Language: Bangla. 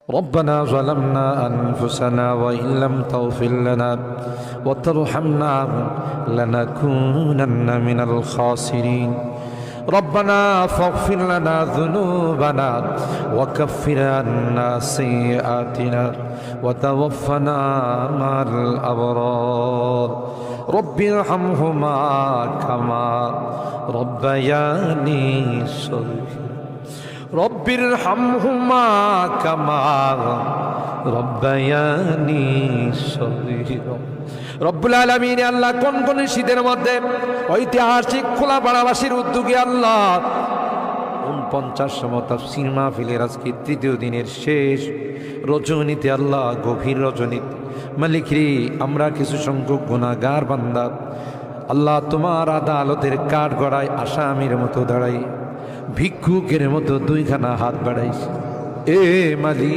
ربنا ظلمنا أنفسنا وإن لم تغفر لنا وترحمنا لنكونن من الخاسرين ربنا فاغفر لنا ذنوبنا وكفر عنا سيئاتنا وتوفنا مع الأبرار رب ارحمهما كما ربياني صغيرا رب ارحمهما كما ربياني صغيرا রব্বুল আলামিন আল্লাহ কোন শীতের মধ্যে ঐতিহাসিক খোলাপাড়াবাসীর উদ্যোগে আল্লাহ 49তম তাফসীর মাহফিলের আজকে তৃতীয় দিনের শেষ রজনীতে আল্লাহ গভীর রজনীতে মালিক রে আমরা কিছু সংখ্যক গুনাহগার বান্দা আল্লাহ তোমার আদালতের কাঠ গড়ায় আসামির মতো দাঁড়াই ভিক্ষুকের মতো দুইখানা হাত বাড়াইছে এ মালিক